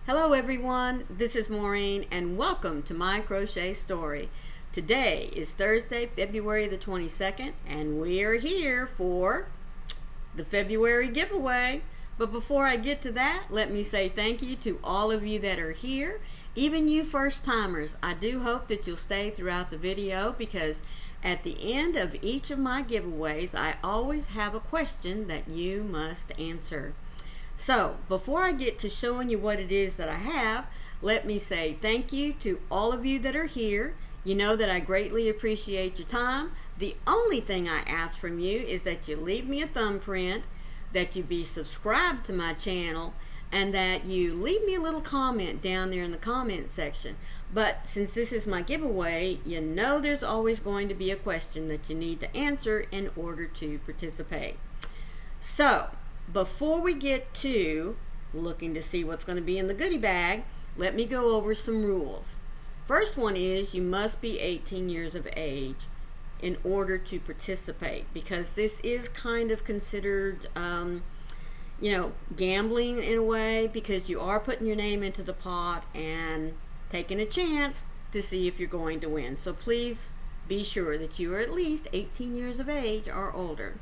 Hello everyone, this is Maureen and welcome to my crochet story. Today is Thursday, February the 22nd, and we are here for the February giveaway. But before I get to that, let me say thank you to all of you that are here. Even you first timers, I do hope that you'll stay throughout the video because at the end of each of my giveaways, I always have a question that you must answer. So before I get to showing you what it is that I have, let me say thank you to all of you that are here. You know that I greatly appreciate your time. The only thing I ask from you is that you leave me a thumbprint, that you be subscribed to my channel, and that you leave me a little comment down there in the comment section. But since this is my giveaway, you know there's always going to be a question that you need to answer in order to participate. So before we get to looking to see what's going to be in the goodie bag, let me go over some rules. First one is you must be 18 years of age in order to participate, because this is kind of considered gambling in a way, because you are putting your name into the pot and taking a chance to see if you're going to win. So please be sure that you are at least 18 years of age or older.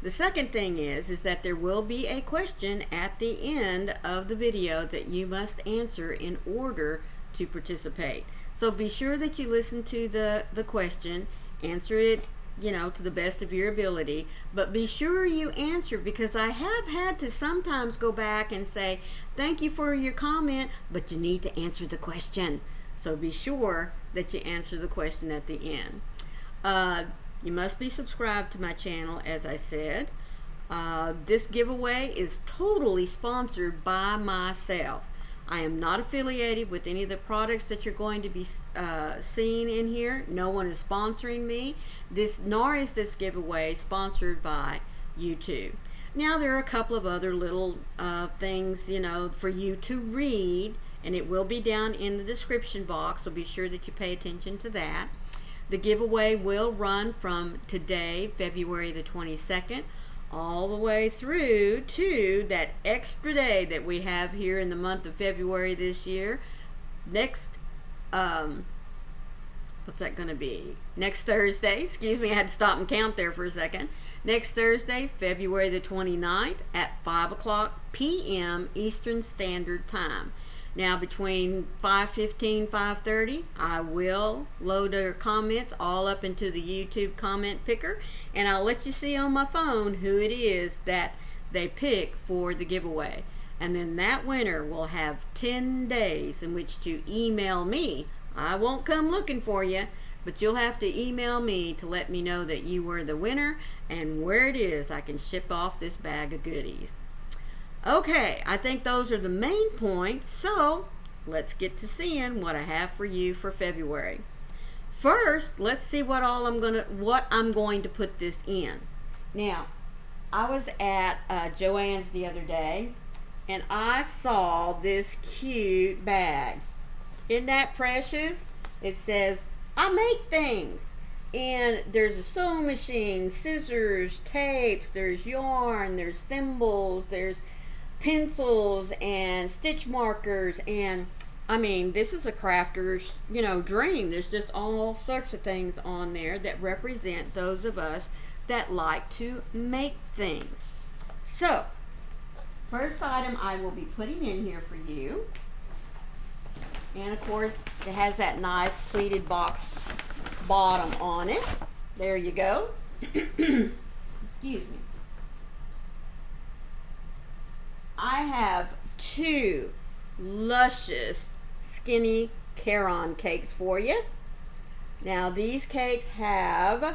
The second thing is that there will be a question at the end of the video that you must answer in order to participate. So be sure that you listen to the question, answer it, to the best of your ability, but be sure you answer, because I have had to sometimes go back and say, thank you for your comment, but you need to answer the question. So be sure that you answer the question at the end. You must be subscribed to my channel, as I said. This giveaway is totally sponsored by myself. I am not affiliated with any of the products that you're going to be seeing in here. No one is sponsoring me. Nor is this giveaway sponsored by YouTube. Now there are a couple of other little things, for you to read, and it will be down in the description box, so be sure that you pay attention to that. The giveaway will run from today, February the 22nd, all the way through to that extra day that we have here in the month of February this year. Next, what's that going to be? Next Thursday, excuse me, I had to stop and count there for a second. Next Thursday, February the 29th at 5 p.m. Eastern Standard Time. Now between 5:15, 5:30, I will load their comments all up into the YouTube comment picker, and I'll let you see on my phone who it is that they pick for the giveaway. And then that winner will have 10 days in which to email me. I won't come looking for you, but you'll have to email me to let me know that you were the winner and where it is I can ship off this bag of goodies. Okay, I think those are the main points, so let's get to seeing what I have for you for February. First, let's see what I'm going to put this in. Now, I was at Joann's the other day, and I saw this cute bag. Isn't that precious? It says, I make things. And there's a sewing machine, scissors, tapes, there's yarn, there's thimbles, there's pencils and stitch markers, and I mean, this is a crafter's dream. There's just all sorts of things on there that represent those of us that like to make things. So first item I will be putting in here for you, and of course it has that nice pleated box bottom on it. There you go. Excuse me. I have two luscious skinny Caron cakes for you. Now these cakes have,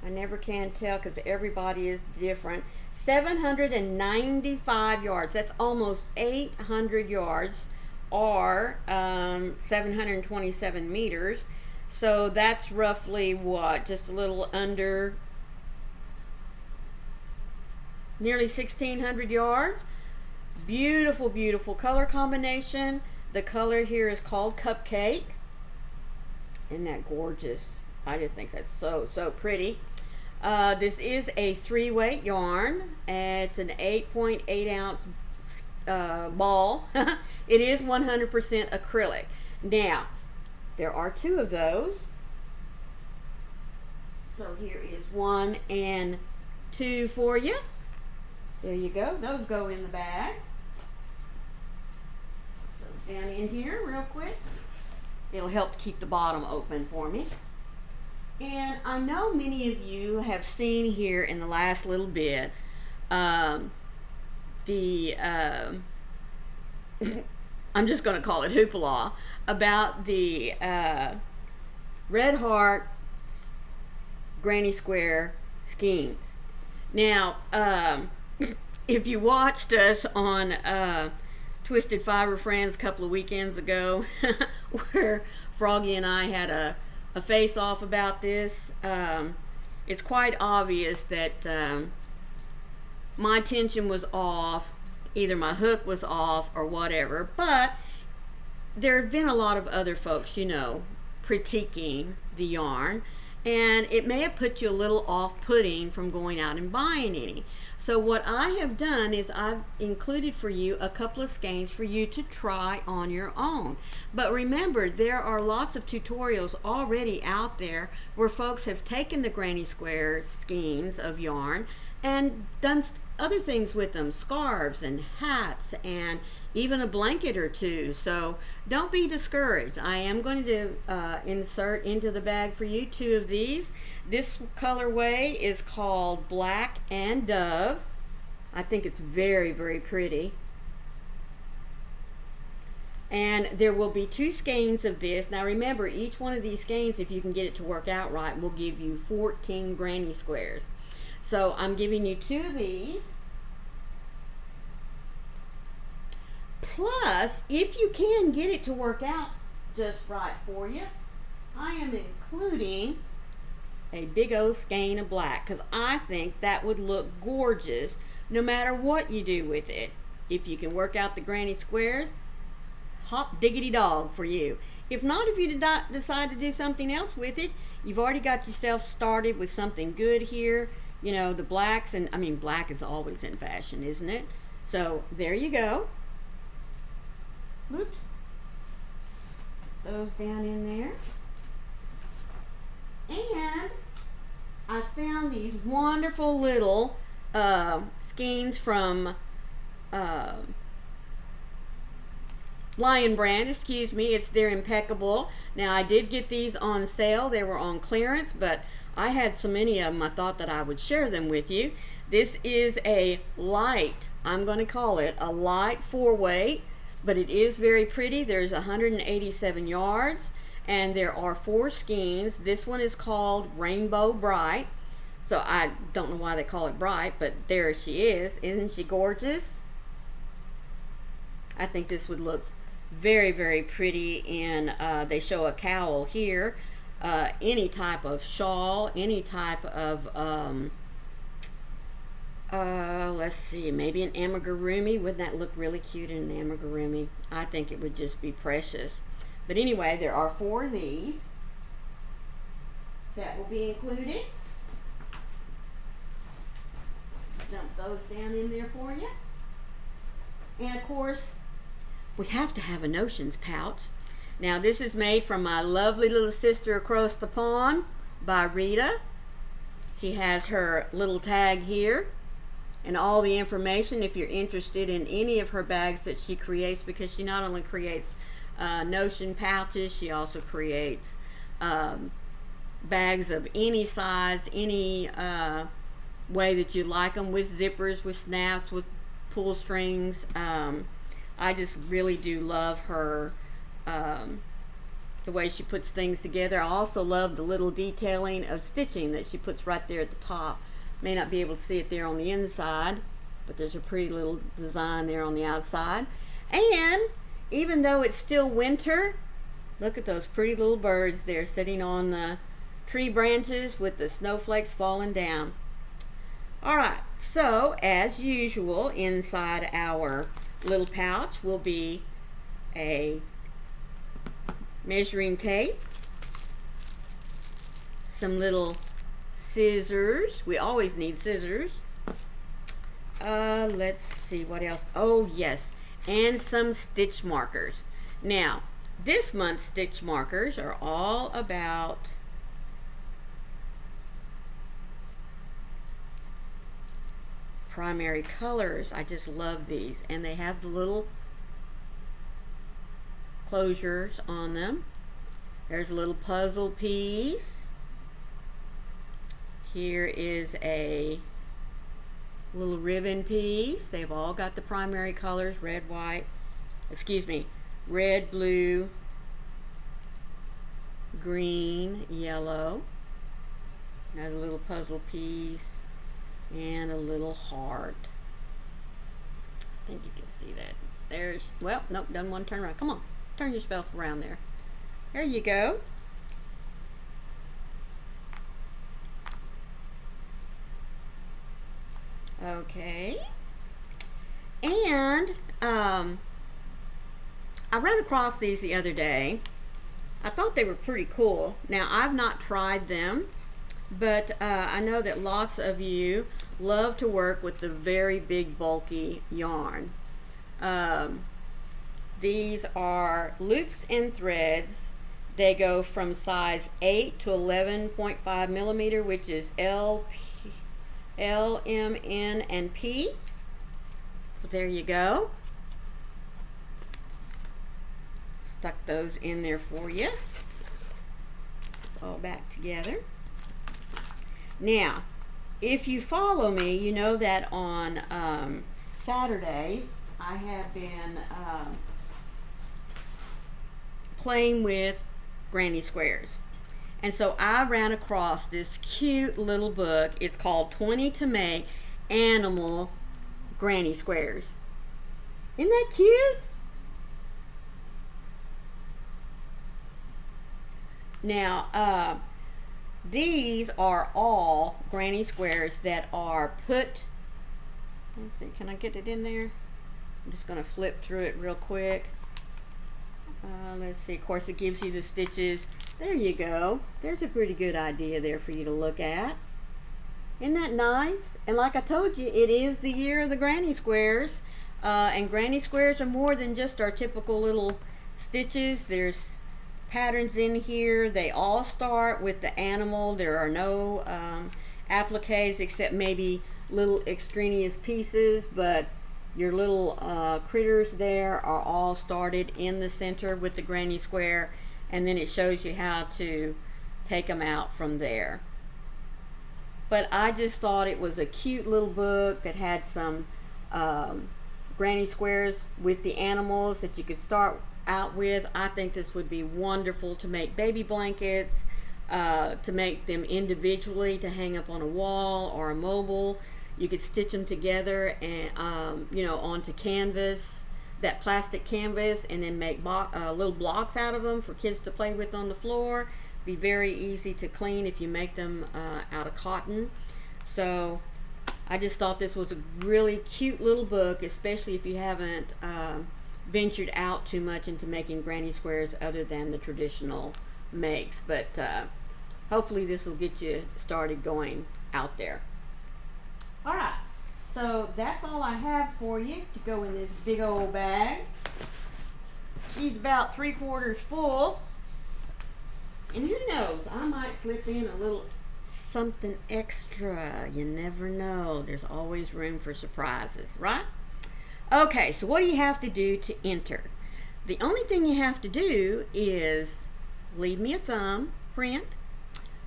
I never can tell because everybody is different, 795 yards. That's almost 800 yards, or 727 meters. So that's roughly what? Just a little under nearly 1,600 yards. Beautiful, beautiful color combination. The color here is called Cupcake. Isn't that gorgeous? I just think that's so pretty. This is a 3-weight yarn. It's an 8.8 ounce ball. It is 100% acrylic. Now, there are 2 of those. So here is 1 and 2 for you. There you go. Those go in the bag. Those down in here real quick. It'll help to keep the bottom open for me. And I know many of you have seen here in the last little bit I'm just going to call it hoopla about the Red Heart Granny Square skeins. Now, if you watched us on Twisted Fiber Friends a couple of weekends ago, where Froggy and I had a face off about this, it's quite obvious that my tension was off, either my hook was off or whatever, but there have been a lot of other folks, you know, critiquing the yarn, and it may have put you a little off-putting from going out and buying any. So what I have done is I've included for you a couple of skeins for you to try on your own. But remember, there are lots of tutorials already out there where folks have taken the Granny Square skeins of yarn and done other things with them, scarves and hats and even a blanket or 2. So don't be discouraged. I am going to insert into the bag for you 2 of these. This colorway is called Black and Dove. I think it's very, very pretty. And there will be 2 skeins of this. Now remember, each one of these skeins, if you can get it to work out right, will give you 14 granny squares. So I'm giving you 2 of these. Plus, if you can get it to work out just right for you, I am including a big old skein of black, because I think that would look gorgeous no matter what you do with it. If you can work out the granny squares, hop diggity dog for you. If not, if you decide to do something else with it, you've already got yourself started with something good here. You know, the blacks, and I mean, black is always in fashion, isn't it? So there you go. Oops. Those down in there. And I found these wonderful little skeins from Lion Brand, excuse me. They're impeccable. Now, I did get these on sale. They were on clearance, but I had so many of them, I thought that I would share them with you. This is a light, I'm going to call it a light 4-weight, but it is very pretty. There's 187 yards, and there are 4 skeins. This one is called Rainbow Bright. So I don't know why they call it bright, but there she is. Isn't she gorgeous? I think this would look very, very pretty in, they show a cowl here, any type of shawl, any type of, let's see, maybe an amigurumi. Wouldn't that look really cute in an amigurumi? I think it would just be precious. But anyway, there are 4 of these that will be included. Dump those down in there for you. And of course, we have to have a notions pouch. Now, this is made from my lovely little sister across the pond by Rita. She has her little tag here and all the information if you're interested in any of her bags that she creates, because she not only creates notion pouches, she also creates bags of any size, any way that you like them, with zippers, with snaps, with pull strings. I just really do love her, the way she puts things together. I also love the little detailing of stitching that she puts right there at the top. May not be able to see it there on the inside, but there's a pretty little design there on the outside. And even though it's still winter, look at those pretty little birds there sitting on the tree branches with the snowflakes falling down. Alright, so as usual, inside our little pouch will be a measuring tape, some little scissors. We always need scissors. Let's see what else. Oh yes, and some stitch markers. Now, this month's stitch markers are all about primary colors. I just love these, and they have the little closures on them. There's a little puzzle piece. Here is a little ribbon piece. They've all got the primary colors, red, blue, green, yellow. Another little puzzle piece and a little heart. I think you can see that. There's, well, nope, doesn't want to turn around. Come on, turn yourself around there. There you go. Okay. And I ran across these the other day. I thought they were pretty cool. Now, I've not tried them, but I know that lots of you love to work with the very big bulky yarn. These are loops and threads. They go from size 8 to 11.5 millimeter, which is L, M, N, and P. So there you go. Stuck those in there for you. It's all back together. Now, if you follow me, you know that on Saturdays I have been playing with granny squares. And so I ran across this cute little book. It's called 20 to Make Animal Granny Squares. Isn't that cute? Now, these are all granny squares that are put, let's see, can I get it in there? I'm just going to flip through it real quick. Let's see, of course it gives you the stitches. There you go. There's a pretty good idea there for you to look at. Isn't that nice? And like I told you, it is the year of the granny squares. And granny squares are more than just our typical little stitches. There's patterns in here. They all start with the animal. There are no appliques except maybe little extraneous pieces, but your little critters there are all started in the center with the granny square, and then it shows you how to take them out from there. But I just thought it was a cute little book that had some granny squares with the animals that you could start out with. I think this would be wonderful to make baby blankets, to make them individually to hang up on a wall or a mobile. You could stitch them together and you know, onto canvas, that plastic canvas, and then make little blocks out of them for kids to play with on the floor. Be very easy to clean if you make them out of cotton. So I just thought this was a really cute little book, especially if you haven't ventured out too much into making granny squares other than the traditional makes. But hopefully this will get you started going out there. All right, so that's all I have for you to go in this big old bag. She's about 3/4 full. And who knows, I might slip in a little something extra. You never know. There's always room for surprises, right? Okay, so what do you have to do to enter? The only thing you have to do is leave me a thumbprint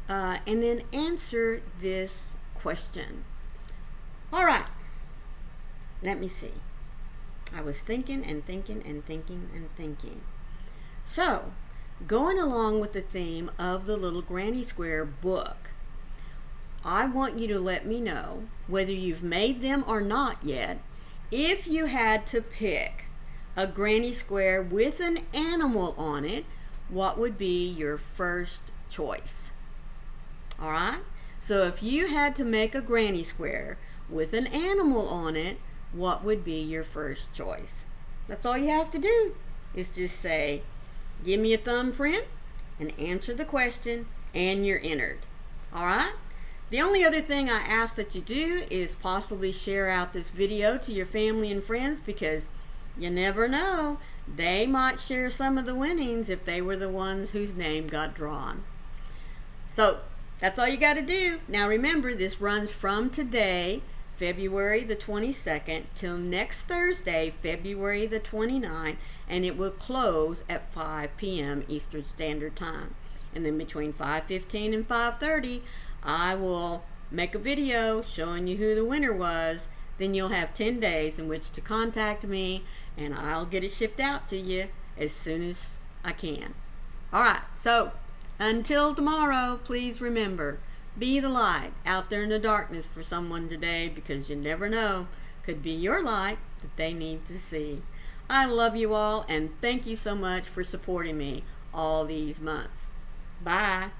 and then answer this question. All right, let me see. I was thinking and thinking and thinking and thinking. So, going along with the theme of the little granny square book, I want you to let me know whether you've made them or not yet. If you had to pick a granny square with an animal on it, what would be your first choice? All right, so if you had to make a granny square with an animal on it, what would be your first choice? That's all you have to do, is just say, give me a thumbprint and answer the question, and you're entered. All right? The only other thing I ask that you do is possibly share out this video to your family and friends, because you never know, they might share some of the winnings if they were the ones whose name got drawn. So that's all you got to do. Now remember, this runs from today, February the 22nd, till next Thursday, February the 29th, and it will close at 5 p.m. Eastern Standard Time. And then between 5:15 and 5:30, I will make a video showing you who the winner was. Then you'll have 10 days in which to contact me, and I'll get it shipped out to you as soon as I can. All right, so until tomorrow, please remember, be the light out there in the darkness for someone today, because you never know, could be your light that they need to see. I love you all, and thank you so much for supporting me all these months. Bye.